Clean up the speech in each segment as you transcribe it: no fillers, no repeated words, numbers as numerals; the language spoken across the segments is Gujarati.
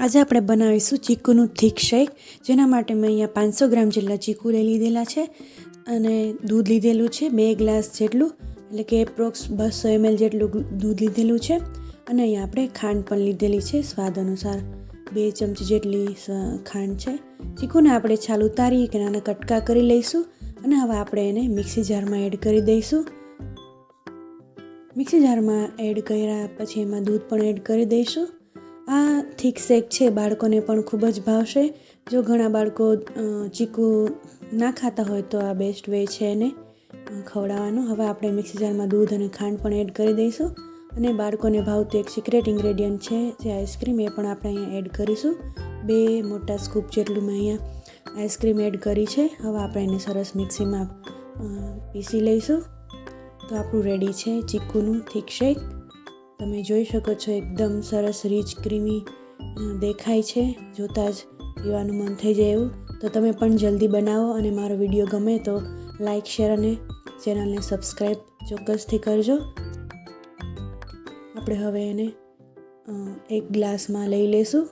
આજે આપણે બનાવીશું ચીકુનું થીક શેક, જેના માટે મેં અહીંયા 500 ગ્રામ જેટલા ચીકુ લઈ લીધેલા છે અને દૂધ લીધેલું છે 2 ગ્લાસ જેટલું, એટલે કે એપ્રોક્સ 200 ml જેટલું દૂધ લીધેલું છે. અને અહીંયા આપણે ખાંડ પણ લીધેલી છે સ્વાદ અનુસાર, 2 ચમચી જેટલી ખાંડ છે. ચીકુને આપણે છાલ ઉતારી કે નાના કટકા કરી લઈશું અને હવે આપણે એને મિક્સી જારમાં એડ કરી દઈશું. મિક્સી જારમાં એડ કર્યા પછી એમાં દૂધ પણ એડ કરી દઈશું. આ થીક શેક છે બાળકોને પણ ખૂબ જ ભાવશે. જો ઘણા બાળકો ચીકુ ના ખાતા હોય તો આ બેસ્ટ વે છે એને ખવડાવવાનું. હવે આપણે મિક્સી જારમાં દૂધ અને ખાંડ પણ એડ કરી દઈશું અને બાળકોને ભાવતું એક સિક્રેટ ઇન્ગ્રેડિયન્ટ છે જે આઈસ્ક્રીમ, એ પણ આપણે અહીંયા એડ કરીશું. 2 મોટા સ્કૂપ જેટલું મેં અહીંયા આઈસ્ક્રીમ એડ કરી છે. હવે આપણે એને સરસ મિક્સીમાં પીસી લઈશું. તો આપણું રેડી છે ચીકુનું થીક શેક. તમે જોઈ શકો છો એકદમ સરસ રીચ ક્રીમી દેખાય છે, જોતાં જ પીવાનું મન થઈ જાય એવું. તો તમે પણ જલ્દી બનાવો અને મારો વિડીયો ગમે તો લાઈક, શેર અને ચેનલને સબસ્ક્રાઈબ ચોક્કસથી કરજો. આપણે હવે એને એક ગ્લાસમાં લઈ લેશું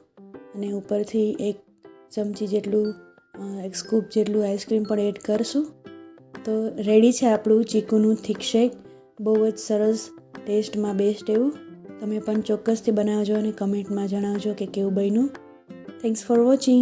અને ઉપરથી 1 ચમચી જેટલું, 1 સ્કૂપ જેટલું આઈસ્ક્રીમ પણ એડ કરશું. તો રેડી છે આપણું ચીકુનું થીક શેક. બહુ જ સરસ, ટેસ્ટમાં બેસ્ટ એવું. તમે પણ ચોક્કસથી બનાવજો અને કમેન્ટમાં જણાવજો કે કેવું બન્યું. Thanks for watching.